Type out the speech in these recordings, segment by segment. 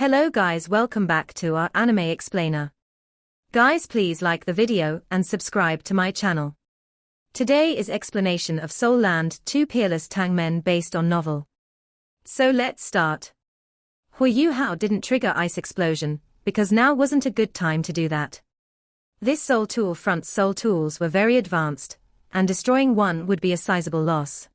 Hello guys, welcome back to our anime explainer. Guys, please like the video and subscribe to my channel. Today is explanation of Soul Land 2 Peerless Tang Men based on novel. So let's start. Huo Yuhao didn't trigger ice explosion, because now wasn't a good time to do that. This soul tool front's soul tools were very advanced, and destroying one would be a sizable loss.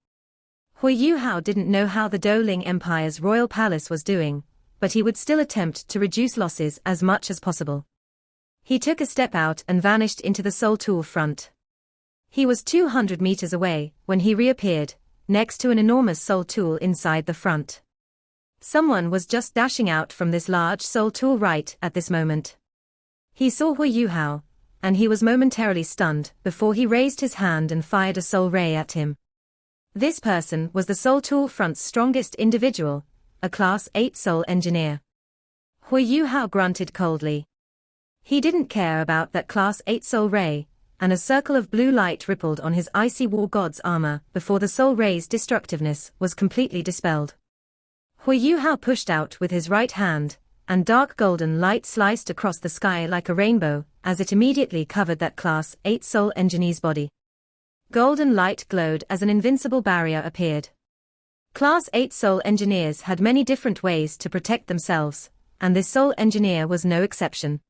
Huo Yuhao didn't know how the Doling Empire's royal palace was doing, but he would still attempt to reduce losses as much as possible. He took a step out and vanished into the soul tool front. He was 200 meters away when he reappeared, next to an enormous soul tool inside the front. Someone was just dashing out from this large soul tool right at this moment. He saw Huo Yuhao, and he was momentarily stunned before he raised his hand and fired a soul ray at him. This person was the soul tool front's strongest individual, a Class 8 soul engineer. Huo Yuhao grunted coldly. He didn't care about that Class 8 soul ray, and a circle of blue light rippled on his icy war god's armor before the soul ray's destructiveness was completely dispelled. Huo Yuhao pushed out with his right hand, and dark golden light sliced across the sky like a rainbow as it immediately covered that Class 8 soul engineer's body. Golden light glowed as an invincible barrier appeared. Class 8 soul engineers had many different ways to protect themselves, and this soul engineer was no exception.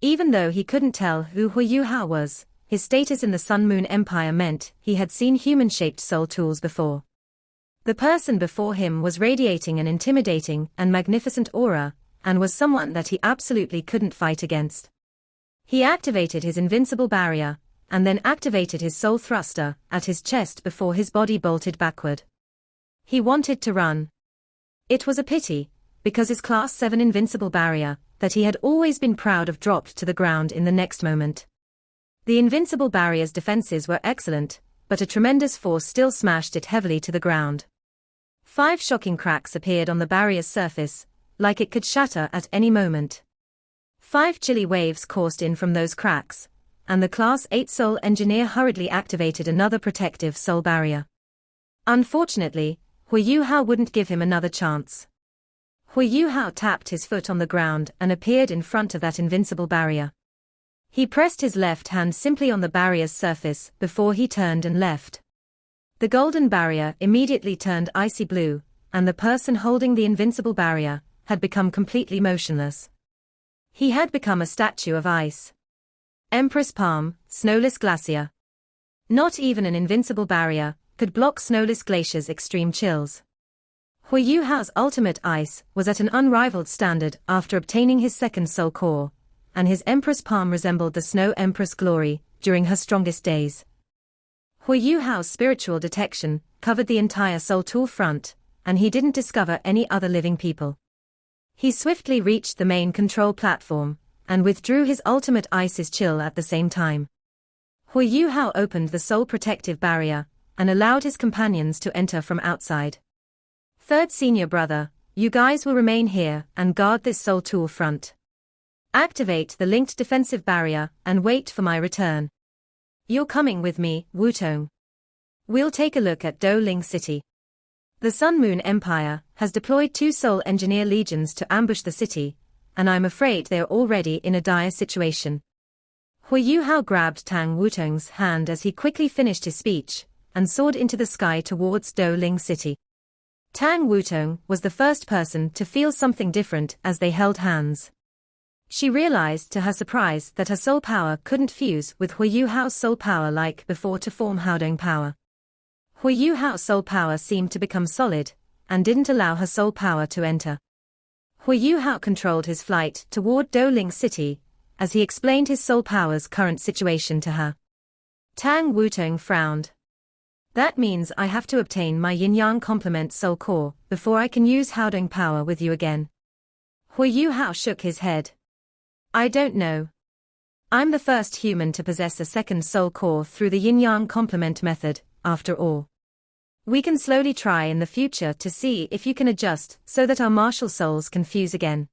Even though he couldn't tell who Huo Yuhao was, his status in the Sun Moon Empire meant he had seen human-shaped soul tools before. The person before him was radiating an intimidating and magnificent aura, and was someone that he absolutely couldn't fight against. He activated his invincible barrier, and then activated his soul thruster at his chest before his body bolted backward. He wanted to run. It was a pity, because his Class 7 invincible barrier, that he had always been proud of, dropped to the ground in the next moment. The invincible barrier's defenses were excellent, but a tremendous force still smashed it heavily to the ground. 5 shocking cracks appeared on the barrier's surface, like it could shatter at any moment. 5 chilly waves coursed in from those cracks, and the Class 8 soul engineer hurriedly activated another protective soul barrier. Unfortunately, Huo Yuhao wouldn't give him another chance. Huo Yuhao tapped his foot on the ground and appeared in front of that invincible barrier. He pressed his left hand simply on the barrier's surface before he turned and left. The golden barrier immediately turned icy blue, and the person holding the invincible barrier had become completely motionless. He had become a statue of ice. Empress Palm, snowless glacier. Not even an invincible barrier could block snowless glaciers' extreme chills. Huo Yuhao's ultimate ice was at an unrivaled standard after obtaining his second soul core, and his Empress Palm resembled the Snow Empress Glory during her strongest days. Huo Yuhao's spiritual detection covered the entire soul tool front, and he didn't discover any other living people. He swiftly reached the main control platform, and withdrew his ultimate ice's chill at the same time. Huo Yuhao opened the soul protective barrier, and allowed his companions to enter from outside. Third senior brother, you guys will remain here and guard this soul tool front. Activate the linked defensive barrier and wait for my return. You're coming with me, Wutong. We'll take a look at Doling City. The Sun Moon Empire has deployed 2 soul engineer legions to ambush the city, and I'm afraid they're already in a dire situation. Huo Yuhao grabbed Tang Wutong's hand as he quickly finished his speech, and soared into the sky towards Doling City. Tang Wutong was the first person to feel something different as they held hands. She realized to her surprise that her soul power couldn't fuse with Huo Yuhao's soul power like before to form Haodong power. Huo Yuhao's soul power seemed to become solid, and didn't allow her soul power to enter. Huo Yuhao controlled his flight toward Doling City, as he explained his soul power's current situation to her. Tang Wutong frowned. That means I have to obtain my yin-yang complement soul core before I can use Haodong power with you again. Huo Yuhao shook his head. I don't know. I'm the first human to possess a second soul core through the yin-yang complement method, after all. We can slowly try in the future to see if you can adjust so that our martial souls can fuse again.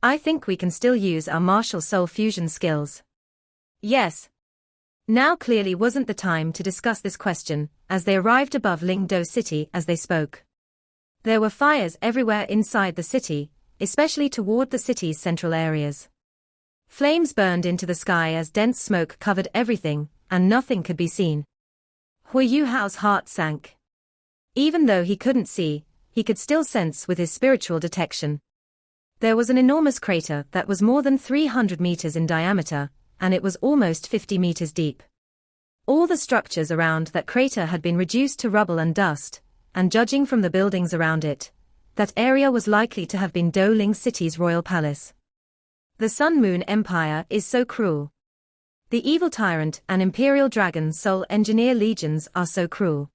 I think we can still use our martial soul fusion skills. Yes. Now clearly wasn't the time to discuss this question, as they arrived above Lingdo City as they spoke. There were fires everywhere inside the city, especially toward the city's central areas. Flames burned into the sky as dense smoke covered everything, and nothing could be seen. Huo Yuhao's heart sank. Even though he couldn't see, he could still sense with his spiritual detection. There was an enormous crater that was more than 300 meters in diameter, and it was almost 50 meters deep. All the structures around that crater had been reduced to rubble and dust, and judging from the buildings around it, that area was likely to have been Doling City's royal palace. The Sun-Moon Empire is so cruel. The evil tyrant and Imperial Dragon Soul Engineer legions are so cruel.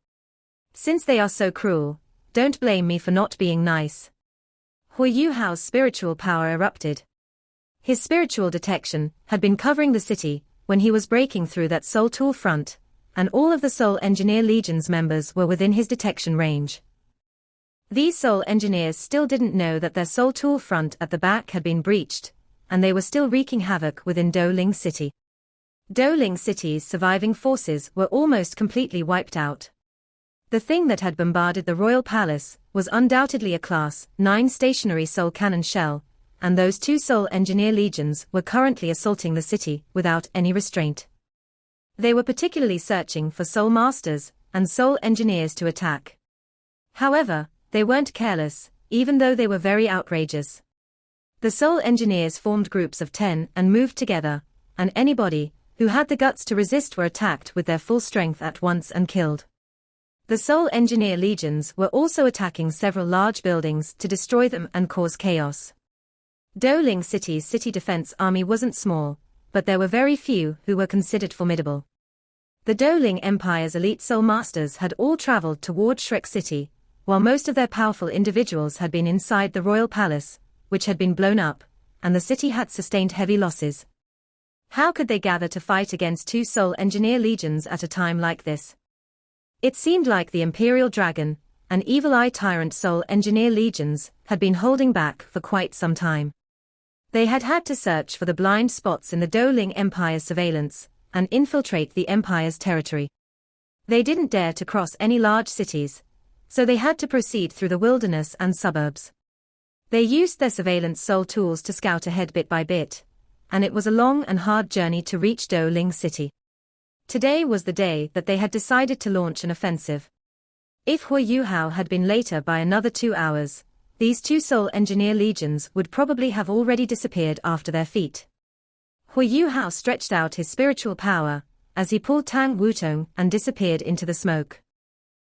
Since they are so cruel, don't blame me for not being nice. Huo Yuhao's spiritual power erupted. His spiritual detection had been covering the city when he was breaking through that Soul Tool front, and all of the Soul Engineer Legion's members were within his detection range. These Soul Engineers still didn't know that their Soul Tool front at the back had been breached, and they were still wreaking havoc within Doling City. Doling City's surviving forces were almost completely wiped out. The thing that had bombarded the royal palace was undoubtedly a Class 9 stationary soul cannon shell, and those two Soul Engineer legions were currently assaulting the city without any restraint. They were particularly searching for Soul Masters and Soul Engineers to attack. However, they weren't careless, even though they were very outrageous. The Soul Engineers formed groups of 10 and moved together, and anybody who had the guts to resist were attacked with their full strength at once and killed. The Soul Engineer legions were also attacking several large buildings to destroy them and cause chaos. Doling City's city defense army wasn't small, but there were very few who were considered formidable. The Doling Empire's elite Soul Masters had all traveled toward Shrek City, while most of their powerful individuals had been inside the royal palace, which had been blown up, and the city had sustained heavy losses. How could they gather to fight against two Soul Engineer legions at a time like this? It seemed like the Imperial Dragon and Evil Eye Tyrant Soul Engineer legions had been holding back for quite some time. They had had to search for the blind spots in the Doling Empire's surveillance and infiltrate the Empire's territory. They didn't dare to cross any large cities, so they had to proceed through the wilderness and suburbs. They used their surveillance soul tools to scout ahead bit by bit, and it was a long and hard journey to reach Doling City. Today was the day that they had decided to launch an offensive. If Huo Yuhao had been later by another 2 hours, these two Soul Engineer legions would probably have already disappeared after their feat. Huo Yuhao stretched out his spiritual power as he pulled Tang Wutong and disappeared into the smoke.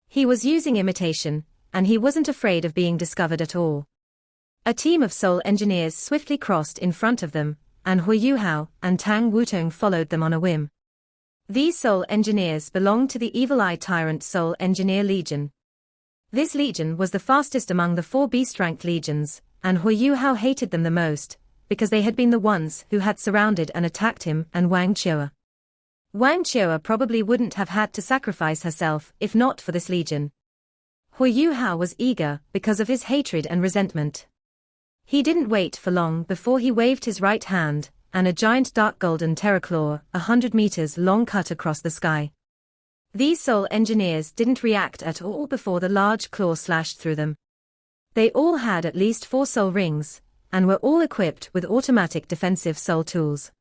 He was using imitation, and he wasn't afraid of being discovered at all. A team of Soul Engineers swiftly crossed in front of them, and Huo Yuhao and Tang Wutong followed them on a whim. These Soul Engineers belonged to the Evil Eye Tyrant Soul Engineer Legion. This legion was the fastest among the 4 beast-ranked legions, and Huo Yuhao hated them the most, because they had been the ones who had surrounded and attacked him and Wang Qiu'e. Wang Qiu'e probably wouldn't have had to sacrifice herself if not for this legion. Huo Yuhao was eager because of his hatred and resentment. He didn't wait for long before he waved his right hand, and a giant dark golden terraclaw, 100 meters long, cut across the sky. These Soul Engineers didn't react at all before the large claw slashed through them. They all had at least 4 soul rings, and were all equipped with automatic defensive soul tools.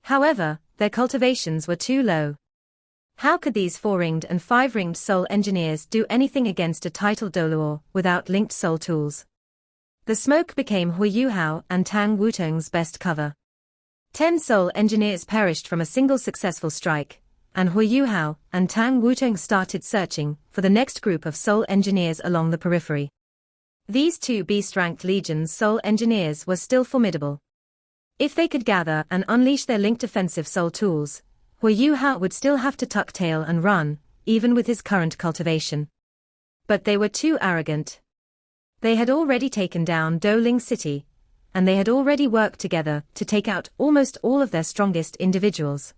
However, their cultivations were too low. How could these 4-ringed and 5-ringed Soul Engineers do anything against a titled Doluo without linked soul tools? The smoke became Huo Yuhao and Tang Wutong's best cover. 10 Soul Engineers perished from a single successful strike, and Huo Yuhao and Tang Wutong started searching for the next group of Soul Engineers along the periphery. These 2 beast-ranked legions Soul Engineers were still formidable. If they could gather and unleash their linked offensive soul tools, Huo Yuhao would still have to tuck tail and run, even with his current cultivation. But they were too arrogant. They had already taken down Doling City, and they had already worked together to take out almost all of their strongest individuals.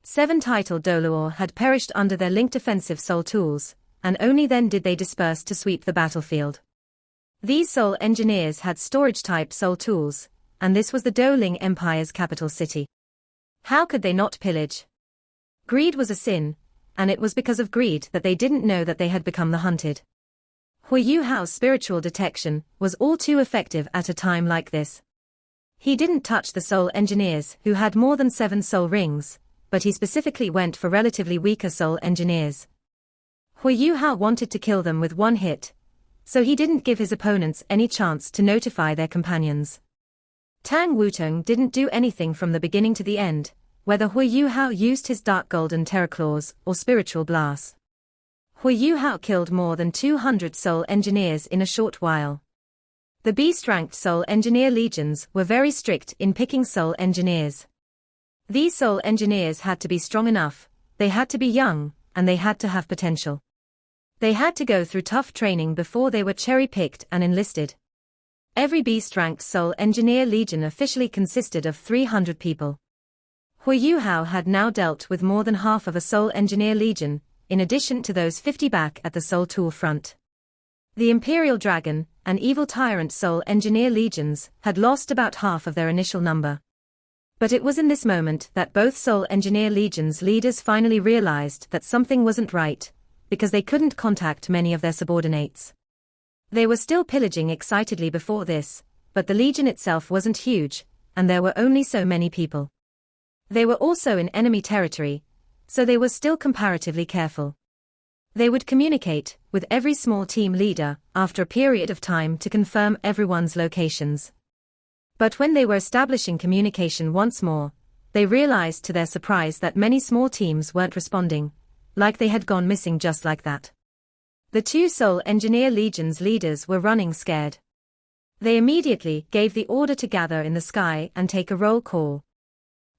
7 titled Doluo had perished under their linked offensive soul tools, and only then did they disperse to sweep the battlefield. These Soul Engineers had storage-type soul tools, and this was the Doling Empire's capital city. How could they not pillage? Greed was a sin, and it was because of greed that they didn't know that they had become the hunted. Huo Yuhao's spiritual detection was all too effective at a time like this. He didn't touch the soul engineers who had more than 7 soul rings, but he specifically went for relatively weaker soul engineers. Huo Yuhao wanted to kill them with one hit, so he didn't give his opponents any chance to notify their companions. Tang Wutong didn't do anything from the beginning to the end, whether Huo Yuhao used his dark golden terror claws or spiritual blast. Huo Yuhao killed more than 200 soul engineers in a short while. The beast-ranked soul engineer legions were very strict in picking soul engineers. These soul engineers had to be strong enough, they had to be young, and they had to have potential. They had to go through tough training before they were cherry-picked and enlisted. Every beast-ranked soul engineer legion officially consisted of 300 people. Huo Yuhao had now dealt with more than half of a soul engineer legion, in addition to those 50 back at the soul tool front. The Imperial Dragon and Evil Tyrant soul engineer legions had lost about half of their initial number. But it was in this moment that both soul engineer legions leaders finally realized that something wasn't right, because they couldn't contact many of their subordinates. They were still pillaging excitedly before this, but the legion itself wasn't huge, and there were only so many people. They were also in enemy territory, so they were still comparatively careful. They would communicate with every small team leader after a period of time to confirm everyone's locations. But when they were establishing communication once more, they realized to their surprise that many small teams weren't responding, like they had gone missing just like that. The 2 soul engineer legions leaders were running scared. They immediately gave the order to gather in the sky and take a roll call.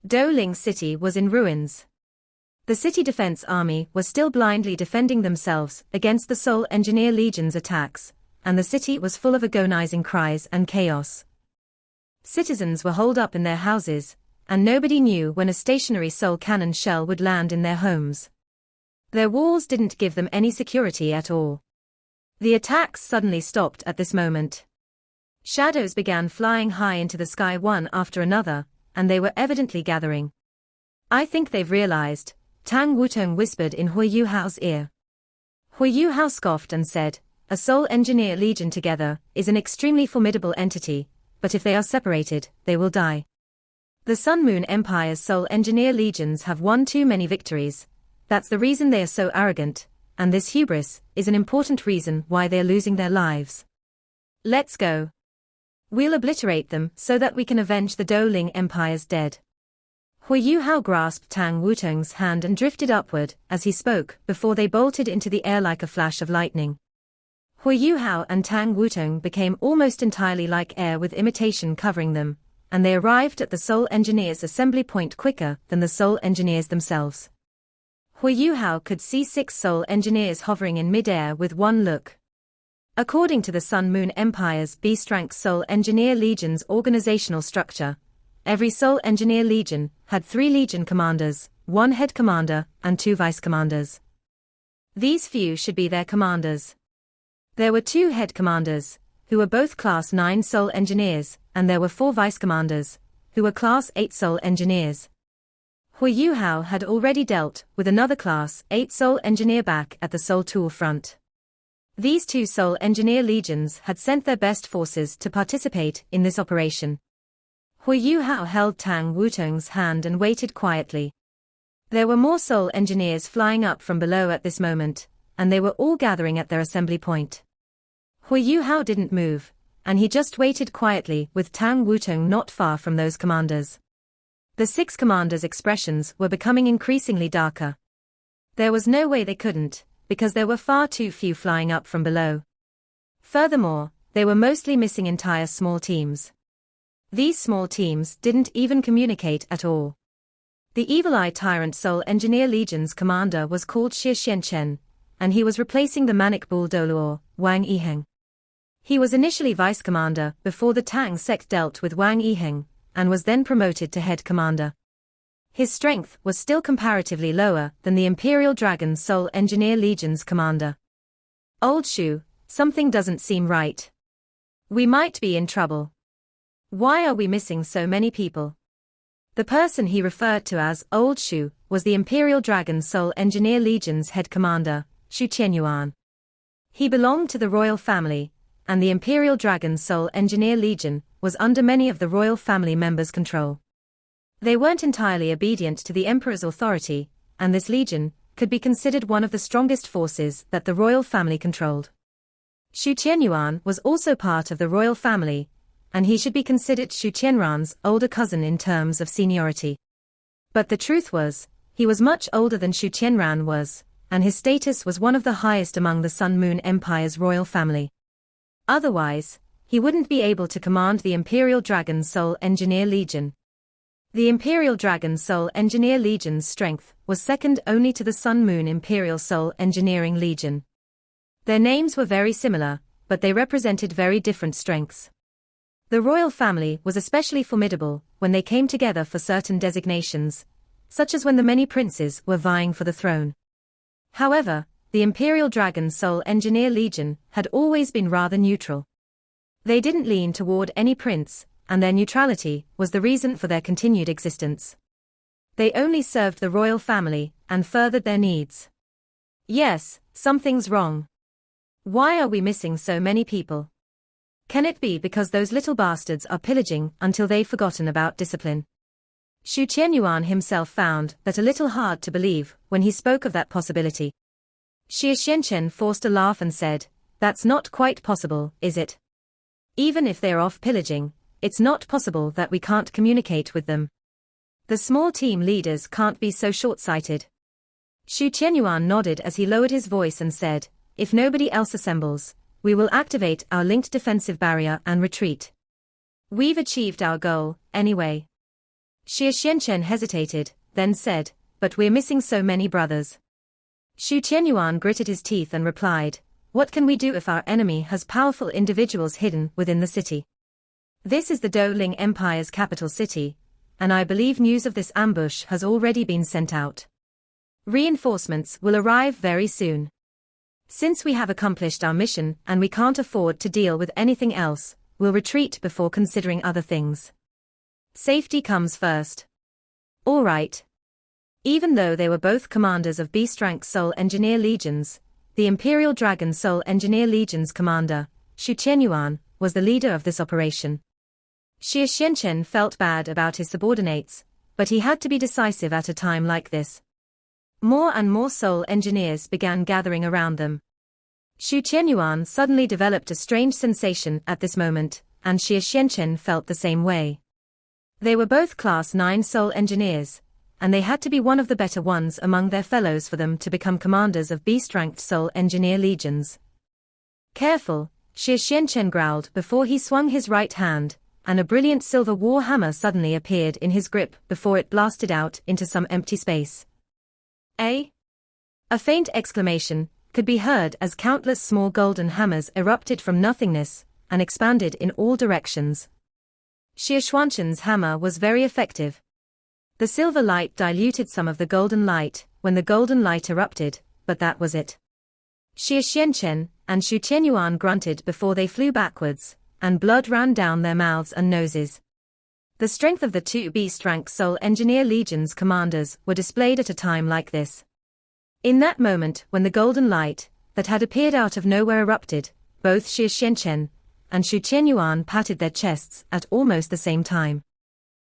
Doling City was in ruins. The city defense army was still blindly defending themselves against the Soul Engineer Legion's attacks, and the city was full of agonizing cries and chaos. Citizens were holed up in their houses, and nobody knew when a stationary soul cannon shell would land in their homes. Their walls didn't give them any security at all. The attacks suddenly stopped at this moment. Shadows began flying high into the sky one after another, and they were evidently gathering. "I think they've realized," Tang Wutong whispered in Huo Yuhao's ear. Huo Yuhao scoffed and said, "A soul engineer legion together is an extremely formidable entity, but if they are separated, they will die. The Sun Moon Empire's soul engineer legions have won too many victories. That's the reason they are so arrogant, and this hubris is an important reason why they are losing their lives. Let's go. We'll obliterate them so that we can avenge the Doling Empire's dead." Huo Yuhao grasped Tang Wutong's hand and drifted upward as he spoke before they bolted into the air like a flash of lightning. Huo Yuhao and Tang Wutong became almost entirely like air with imitation covering them, and they arrived at the Soul Engineers' assembly point quicker than the Soul Engineers themselves. Huo Yuhao could see 6 Soul Engineers hovering in mid-air with one look. According to the Sun Moon Empire's beast-rank Soul Engineer Legion's organizational structure, every Soul Engineer Legion had 3 Legion commanders, 1 head commander, and 2 vice commanders. These few should be their commanders. There were 2 head commanders, who were both Class 9 Soul Engineers, and there were 4 vice commanders, who were Class 8 Soul Engineers. Huo Yuhao had already dealt with another Class 8 Soul Engineer back at the Soul Tool front. These 2 Soul Engineer Legions had sent their best forces to participate in this operation. Huo Yuhao held Tang Wutong's hand and waited quietly. There were more Soul Engineers flying up from below at this moment, and they were all gathering at their assembly point. Huo Yuhao didn't move, and he just waited quietly with Tang Wutong not far from those commanders. The 6 commanders' expressions were becoming increasingly darker. There was no way they couldn't, because there were far too few flying up from below. Furthermore, they were mostly missing entire small teams. These small teams didn't even communicate at all. The Evil Eye Tyrant Soul Engineer Legion's commander was called Xie Xianchen, and he was replacing the Manic Bull Doluo, Wang Yiheng. He was initially vice commander before the Tang sect dealt with Wang Yiheng, and was then promoted to head commander. His strength was still comparatively lower than the Imperial Dragon Soul Engineer Legion's commander. "Old Shu, something doesn't seem right. We might be in trouble. Why are we missing so many people?" The person he referred to as Old Shu was the Imperial Dragon Soul Engineer Legion's head commander, Xu Qianyuan. He belonged to the royal family, and the Imperial Dragon Soul Engineer Legion was under many of the royal family members' control. They weren't entirely obedient to the emperor's authority, and this legion could be considered one of the strongest forces that the royal family controlled. Xu Qianyuan was also part of the royal family, and he should be considered Xu Qianran's older cousin in terms of seniority. But the truth was, he was much older than Xu Qianran was, and his status was one of the highest among the Sun Moon Empire's royal family. Otherwise, he wouldn't be able to command the Imperial Dragon Soul Engineer Legion. The Imperial Dragon Soul Engineer Legion's strength was second only to the Sun Moon Imperial Soul Engineering Legion. Their names were very similar, but they represented very different strengths. The royal family was especially formidable when they came together for certain designations, such as when the many princes were vying for the throne. However, the Imperial Dragon Soul Engineer Legion had always been rather neutral. They didn't lean toward any prince, and their neutrality was the reason for their continued existence. They only served the royal family and furthered their needs. Yes, something's wrong. Why are we missing so many people? Can it be because those little bastards are pillaging until they've forgotten about discipline? Xu Qianyuan himself found that a little hard to believe when he spoke of that possibility. Xie Xianchen forced a laugh and said, "That's not quite possible, is it? Even if they're off pillaging, it's not possible that we can't communicate with them. The small team leaders can't be so short-sighted." Xu Qianyuan nodded as he lowered his voice and said, "If nobody else assembles, we will activate our linked defensive barrier and retreat. We've achieved our goal, anyway." Xie Xianchen hesitated, then said, "But we're missing so many brothers." Xu Qianyuan gritted his teeth and replied, "What can we do if our enemy has powerful individuals hidden within the city? This is the Doling Empire's capital city, and I believe news of this ambush has already been sent out. Reinforcements will arrive very soon. Since we have accomplished our mission and we can't afford to deal with anything else, we'll retreat before considering other things. Safety comes first." All right. Even though they were both commanders of beast-rank Soul Engineer Legions, the Imperial Dragon Soul Engineer Legion's commander, Xu Qianyuan, was the leader of this operation. Xie Xianchen felt bad about his subordinates, but he had to be decisive at a time like this. More and more Soul Engineers began gathering around them. Xu Qianyuan suddenly developed a strange sensation at this moment, and Xie Xianchen felt the same way. They were both Class 9 Soul Engineers, and they had to be one of the better ones among their fellows for them to become commanders of beast-ranked Soul Engineer Legions. "Careful," Xie Xianchen growled before he swung his right hand, and a brilliant silver war hammer suddenly appeared in his grip before it blasted out into some empty space. A faint exclamation could be heard as countless small golden hammers erupted from nothingness and expanded in all directions. Xie Xuanchen's hammer was very effective. The silver light diluted some of the golden light when the golden light erupted, but that was it. Xie Xianchen and Xu Qianyuan grunted before they flew backwards, and blood ran down their mouths and noses. The strength of the two beast-rank Soul Engineer Legion's commanders were displayed at a time like this. In that moment when the golden light that had appeared out of nowhere erupted, both Xie Xianchen and Xu Qianyuan patted their chests at almost the same time.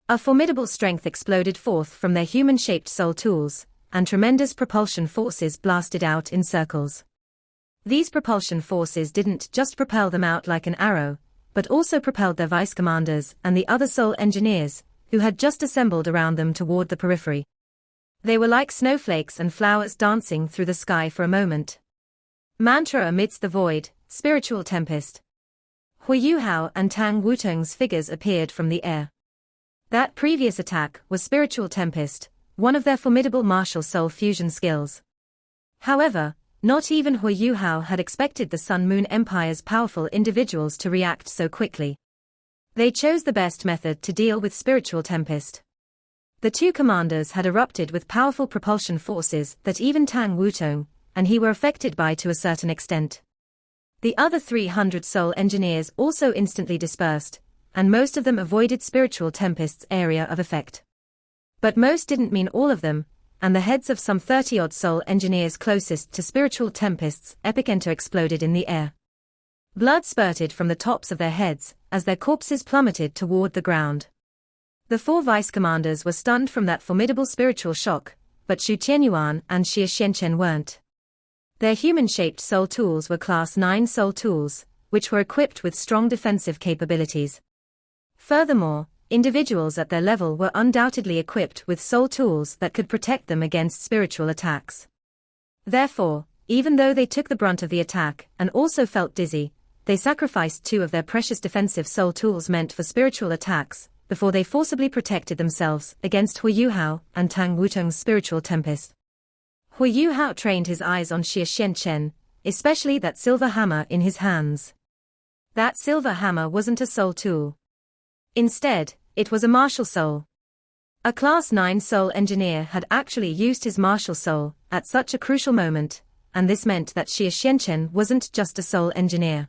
A formidable strength exploded forth from their human-shaped soul tools, and tremendous propulsion forces blasted out in circles. These propulsion forces didn't just propel them out like an arrow, but also propelled their vice-commanders and the other Soul Engineers, who had just assembled around them toward the periphery. They were like snowflakes and flowers dancing through the sky for a moment. Mantra amidst the void, spiritual tempest. Huo Yuhao and Tang Wutong's figures appeared from the air. That previous attack was spiritual tempest, one of their formidable martial soul fusion skills. However, not even Huo Yuhao had expected the Sun Moon Empire's powerful individuals to react so quickly. They chose the best method to deal with spiritual tempest. The two commanders had erupted with powerful propulsion forces that even Tang Wutong and he were affected by to a certain extent. The other 300 Soul Engineers also instantly dispersed, and most of them avoided spiritual tempest's area of effect. But most didn't mean all of them, and the heads of some 30-odd soul engineers closest to spiritual tempests, epicenter exploded in the air. Blood spurted from the tops of their heads, as their corpses plummeted toward the ground. The 4 vice-commanders were stunned from that formidable spiritual shock, but Shu Qianyuan and Xie Xianchen weren't. Their human-shaped soul tools were Class 9 soul tools, which were equipped with strong defensive capabilities. Furthermore, individuals at their level were undoubtedly equipped with soul tools that could protect them against spiritual attacks. Therefore, even though they took the brunt of the attack and also felt dizzy, they sacrificed 2 of their precious defensive soul tools meant for spiritual attacks, before they forcibly protected themselves against Huo Yuhao and Tang Wutong's spiritual tempest. Huo Yuhao trained his eyes on Xie Xianchen, especially that silver hammer in his hands. That silver hammer wasn't a soul tool. Instead, it was a martial soul. A Class 9 soul engineer had actually used his martial soul at such a crucial moment, and this meant that Xie Xianchen wasn't just a soul engineer.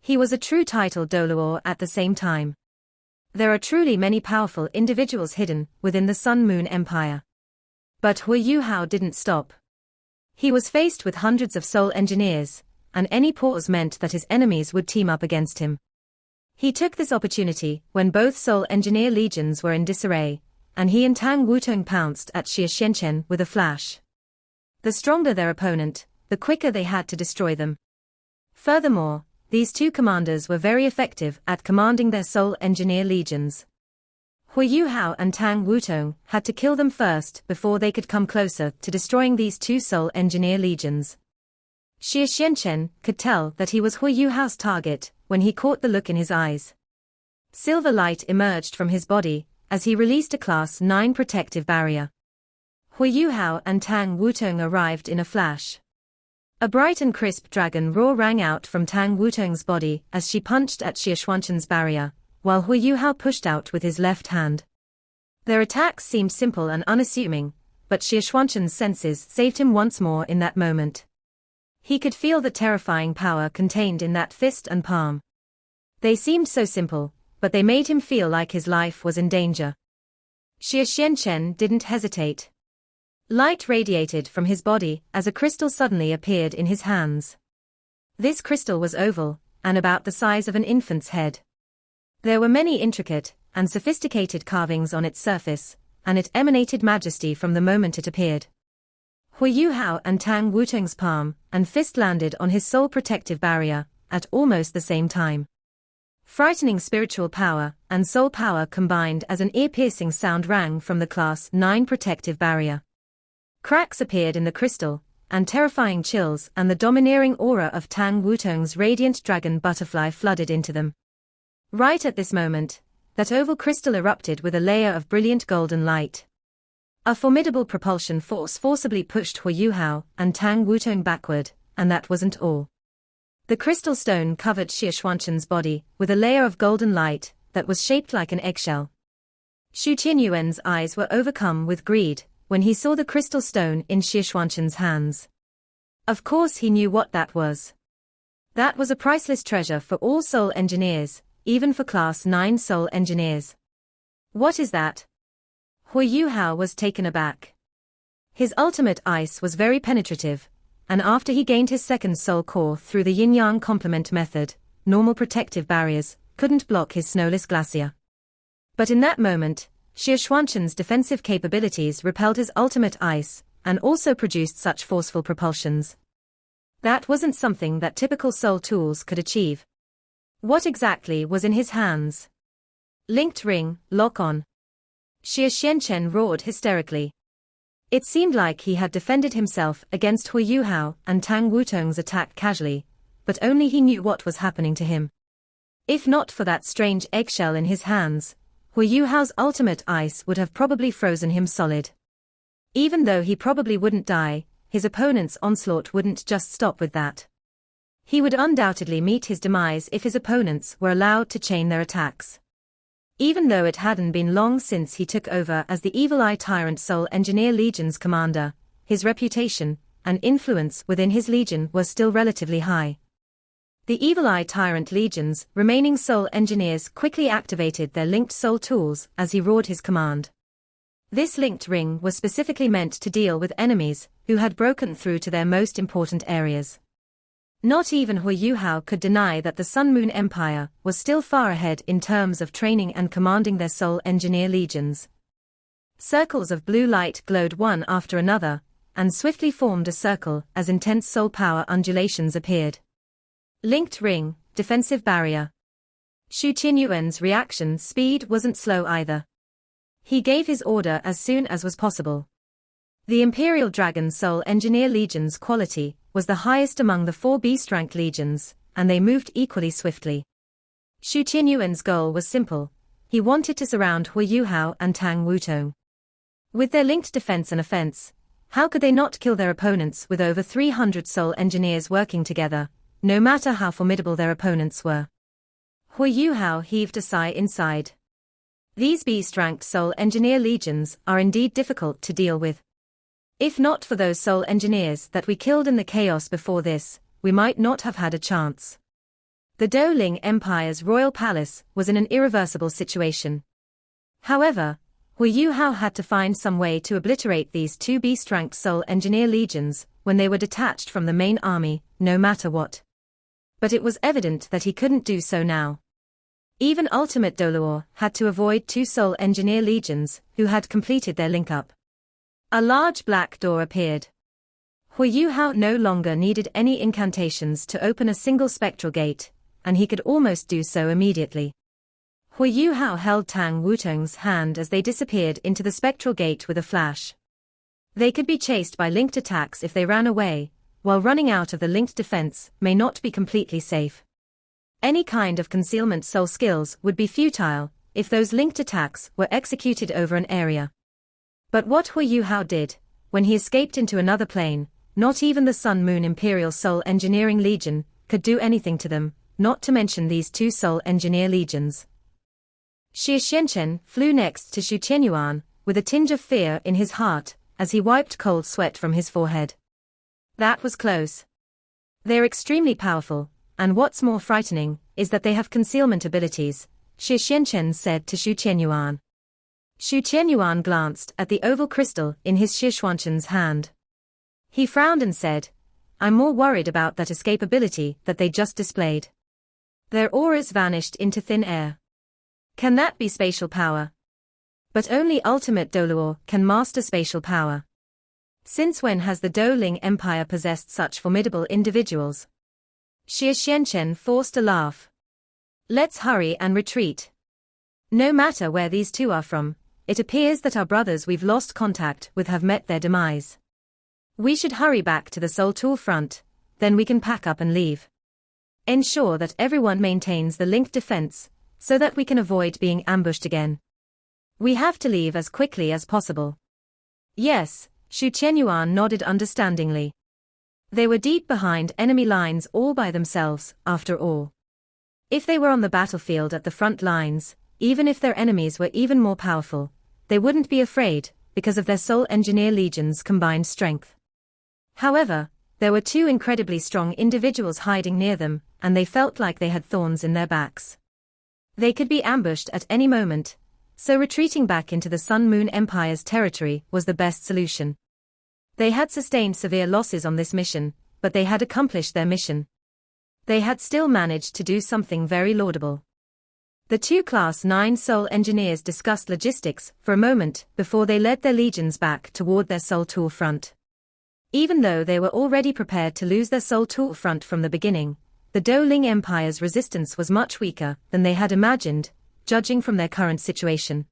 He was a true title Doluo at the same time. There are truly many powerful individuals hidden within the Sun Moon Empire. But Huo Yuhao didn't stop. He was faced with hundreds of soul engineers, and any pause meant that his enemies would team up against him. He took this opportunity when both soul engineer legions were in disarray, and he and Tang Wutong pounced at Xie Xianchen with a flash. The stronger their opponent, the quicker they had to destroy them. Furthermore, these 2 commanders were very effective at commanding their soul engineer legions. Huo Yuhao and Tang Wutong had to kill them first before they could come closer to destroying these 2 soul engineer legions. Xie Xianchen could tell that he was Huo Yuhao's target when he caught the look in his eyes. Silver light emerged from his body as he released a Class 9 protective barrier. Huo Yuhao and Tang Wutong arrived in a flash. A bright and crisp dragon roar rang out from Tang Wutong's body as she punched at Xie Xianchen's barrier, while Huo Yuhao pushed out with his left hand. Their attacks seemed simple and unassuming, but Xie Xianchen's senses saved him once more in that moment. He could feel the terrifying power contained in that fist and palm. They seemed so simple, but they made him feel like his life was in danger. Xie Xianchen didn't hesitate. Light radiated from his body as a crystal suddenly appeared in his hands. This crystal was oval, and about the size of an infant's head. There were many intricate and sophisticated carvings on its surface, and it emanated majesty from the moment it appeared. Huo Yuhao and Tang Wutong's palm and fist landed on his soul protective barrier at almost the same time. Frightening spiritual power and soul power combined as an ear-piercing sound rang from the Class 9 protective barrier. Cracks appeared in the crystal, and terrifying chills and the domineering aura of Tang Wutong's radiant dragon butterfly flooded into them. Right at this moment, that oval crystal erupted with a layer of brilliant golden light. A formidable propulsion force forcibly pushed Huo Yuhao and Tang Wutong backward, and that wasn't all. The crystal stone covered Xie Xianchen's body with a layer of golden light that was shaped like an eggshell. Shu Qianyuan's eyes were overcome with greed when he saw the crystal stone in Xie Xianchen's hands. Of course he knew what that was. That was a priceless treasure for all soul engineers, even for Class 9 soul engineers. What is that? Huo Yuhao was taken aback. His ultimate ice was very penetrative, and after he gained his second soul core through the yin-yang complement method, normal protective barriers couldn't block his snowless glacier. But in that moment, Xie Xianchen's defensive capabilities repelled his ultimate ice, and also produced such forceful propulsions. That wasn't something that typical soul tools could achieve. What exactly was in his hands? Linked ring, lock on. Xie Xianchen roared hysterically. It seemed like he had defended himself against Huo Yuhao and Tang Wutong's attack casually, but only he knew what was happening to him. If not for that strange eggshell in his hands, Huo Yuhao's ultimate ice would have probably frozen him solid. Even though he probably wouldn't die, his opponent's onslaught wouldn't just stop with that. He would undoubtedly meet his demise if his opponents were allowed to chain their attacks. Even though it hadn't been long since he took over as the Evil Eye Tyrant Soul Engineer Legion's commander, his reputation and influence within his legion was still relatively high. The Evil Eye Tyrant Legion's remaining soul engineers quickly activated their linked soul tools as he roared his command. This linked ring was specifically meant to deal with enemies who had broken through to their most important areas. Not even Huo Yuhao could deny that the Sun Moon Empire was still far ahead in terms of training and commanding their Soul Engineer legions. Circles of blue light glowed one after another, and swiftly formed a circle as intense soul power undulations appeared. Linked ring, defensive barrier. Xu Qinyuan's reaction speed wasn't slow either. He gave his order as soon as was possible. The Imperial Dragon Soul Engineer Legion's quality was the highest among the 4 beast-ranked legions, and they moved equally swiftly. Xu Qinyuan's goal was simple. He wanted to surround Huo Yuhao and Tang Wutong. With their linked defense and offense, how could they not kill their opponents with over 300 Soul Engineers working together, no matter how formidable their opponents were? Huo Yuhao heaved a sigh inside. These beast-ranked Soul Engineer legions are indeed difficult to deal with. If not for those Soul Engineers that we killed in the chaos before this, we might not have had a chance. The Doling Empire's royal palace was in an irreversible situation. However, Huo Yuhao had to find some way to obliterate these 2 beast-ranked Soul Engineer legions when they were detached from the main army, no matter what. But it was evident that he couldn't do so now. Even Ultimate Doling had to avoid 2 Soul Engineer legions who had completed their link-up. A large black door appeared. Huo Yuhao no longer needed any incantations to open a single spectral gate, and he could almost do so immediately. Huo Yuhao held Tang Wutong's hand as they disappeared into the spectral gate with a flash. They could be chased by linked attacks if they ran away, while running out of the linked defense may not be completely safe. Any kind of concealment soul skills would be futile if those linked attacks were executed over an area. But what Huo Yuhao did, when he escaped into another plane, not even the Sun Moon Imperial Soul Engineering Legion could do anything to them, not to mention these 2 Soul Engineer legions. Xie Xianchen flew next to Xu Qinyuan, with a tinge of fear in his heart, as he wiped cold sweat from his forehead. That was close. They're extremely powerful, and what's more frightening is that they have concealment abilities, Xie Xianchen said to Xu Qinyuan. Xu Qinyuan glanced at the oval crystal in his Xie Xuanchen's hand. He frowned and said, I'm more worried about that escapability that they just displayed. Their auras vanished into thin air. Can that be spatial power? But only Ultimate Doling can master spatial power. Since when has the Doling Empire possessed such formidable individuals? Xie Xianchen forced a laugh. Let's hurry and retreat. No matter where these 2 are from, it appears that our brothers we've lost contact with have met their demise. We should hurry back to the Soul Tool front, then we can pack up and leave. Ensure that everyone maintains the linked defense, so that we can avoid being ambushed again. We have to leave as quickly as possible. Yes, Xu Qinyuan nodded understandingly. They were deep behind enemy lines all by themselves, after all. If they were on the battlefield at the front lines, even if their enemies were even more powerful, they wouldn't be afraid, because of their Soul Engineer Legion's combined strength. However, there were 2 incredibly strong individuals hiding near them, and they felt like they had thorns in their backs. They could be ambushed at any moment, so retreating back into the Sun Moon Empire's territory was the best solution. They had sustained severe losses on this mission, but they had accomplished their mission. They had still managed to do something very laudable. The 2 Class 9 Soul Engineers discussed logistics for a moment before they led their legions back toward their Soul Tool front. Even though they were already prepared to lose their Soul Tool front from the beginning, the Doling Empire's resistance was much weaker than they had imagined, judging from their current situation.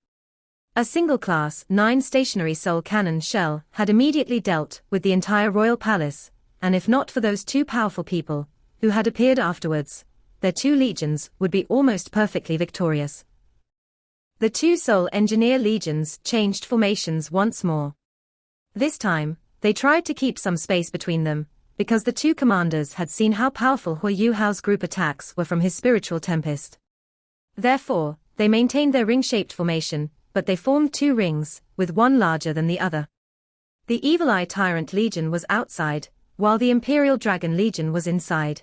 A single Class 9 stationary soul cannon shell had immediately dealt with the entire royal palace, and if not for those 2 powerful people, who had appeared afterwards, their 2 legions would be almost perfectly victorious. The 2 Soul Engineer legions changed formations once more. This time, they tried to keep some space between them, because the 2 commanders had seen how powerful Huo Yuhao's group attacks were from his spiritual tempest. Therefore, they maintained their ring-shaped formation, but they formed 2 rings, with one larger than the other. The Evil Eye Tyrant Legion was outside, while the Imperial Dragon Legion was inside.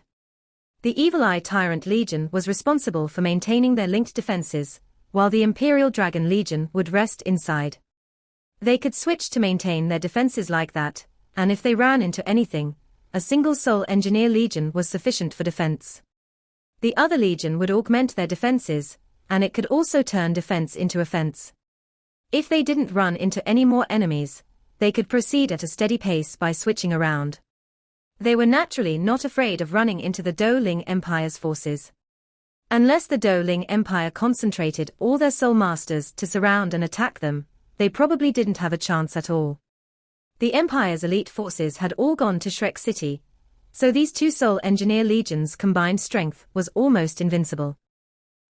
The Evil Eye Tyrant Legion was responsible for maintaining their linked defenses, while the Imperial Dragon Legion would rest inside. They could switch to maintain their defenses like that, and if they ran into anything, a single Soul Engineer Legion was sufficient for defense. The other legion would augment their defenses, and it could also turn defense into offense. If they didn't run into any more enemies, they could proceed at a steady pace by switching around. They were naturally not afraid of running into the Doling Empire's forces. Unless the Doling Empire concentrated all their Soul Masters to surround and attack them, they probably didn't have a chance at all. The Empire's elite forces had all gone to Shrek City, so these two Soul Engineer Legions' combined strength was almost invincible.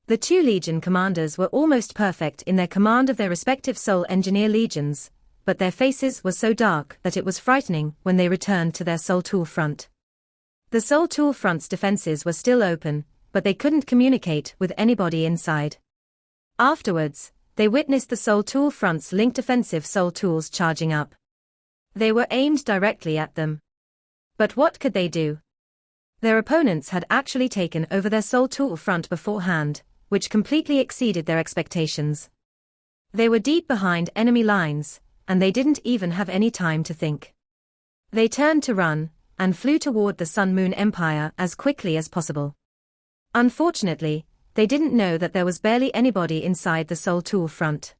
The two Legion commanders were almost perfect in their command of their respective Soul Engineer Legions, but their faces were so dark that it was frightening when they returned to their Soul Tool Front. The Soul Tool Front's defenses were still open, but they couldn't communicate with anybody inside. Afterwards, they witnessed the Soul Tool Front's linked offensive Soul Tools charging up. They were aimed directly at them. But what could they do? Their opponents had actually taken over their Soul Tool Front beforehand, which completely exceeded their expectations. They were deep behind enemy lines, and they didn't even have any time to think. They turned to run, and flew toward the Sun Moon Empire as quickly as possible. Unfortunately, they didn't know that there was barely anybody inside the Soul Tool Front.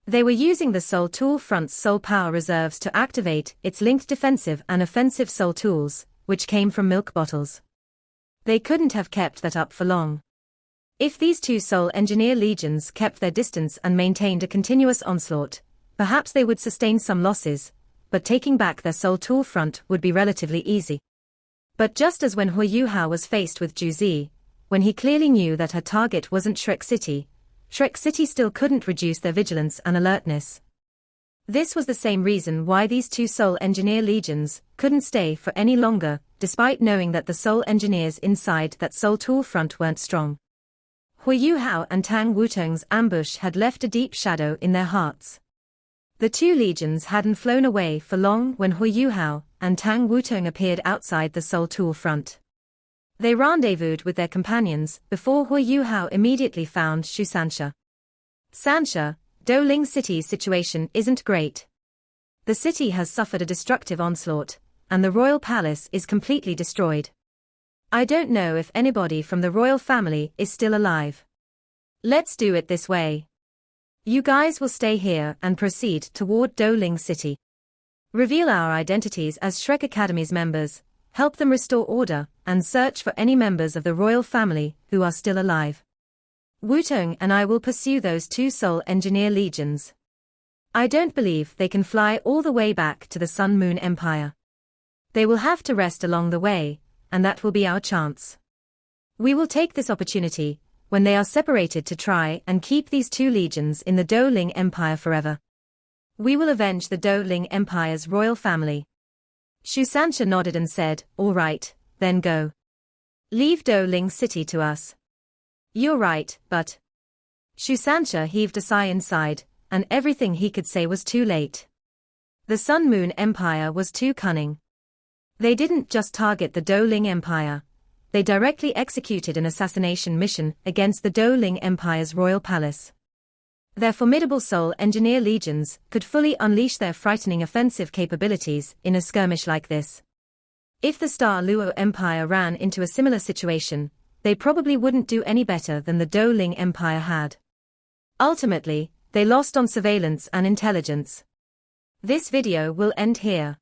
They were using the Soul Tool Front's Soul Power reserves to activate its linked defensive and offensive Soul Tools, which came from milk bottles. They couldn't have kept that up for long. If these two Soul Engineer Legions kept their distance and maintained a continuous onslaught, perhaps they would sustain some losses, but taking back their Soul Tool Front would be relatively easy. But just as when Huo Yuhao was faced with Juzi, when he clearly knew that her target wasn't Shrek City still couldn't reduce their vigilance and alertness. This was the same reason why these two Soul Engineer Legions couldn't stay for any longer, despite knowing that the Soul Engineers inside that Soul Tool Front weren't strong. Huo Yuhao and Tang Wutong's ambush had left a deep shadow in their hearts. The two legions hadn't flown away for long when Huo Yuhao and Tang Wutong appeared outside the Soul Tool Front. They rendezvoused with their companions before Huo Yuhao immediately found Shu Sansha. Sansha, Doling City's situation isn't great. The city has suffered a destructive onslaught, and the royal palace is completely destroyed. I don't know if anybody from the royal family is still alive. Let's do it this way. You guys will stay here and proceed toward Doling City. Reveal our identities as Shrek Academy's members, help them restore order, and search for any members of the royal family who are still alive. Wutong and I will pursue those two Soul Engineer Legions. I don't believe they can fly all the way back to the Sun Moon Empire. They will have to rest along the way, and that will be our chance. We will take this opportunity, when they are separated, to try and keep these two legions in the Doling Empire forever. We will avenge the Doling Empire's royal family. Shu Sansha nodded and said, "All right, then go. Leave Doling City to us." "You're right, but..." Shu Sansha heaved a sigh inside, and everything he could say was too late. The Sun Moon Empire was too cunning. They didn't just target the Doling Empire. They directly executed an assassination mission against the Doling Empire's royal palace. Their formidable Soul Engineer Legions could fully unleash their frightening offensive capabilities in a skirmish like this. If the Star Luo Empire ran into a similar situation, they probably wouldn't do any better than the Doling Empire had. Ultimately, they lost on surveillance and intelligence. This video will end here.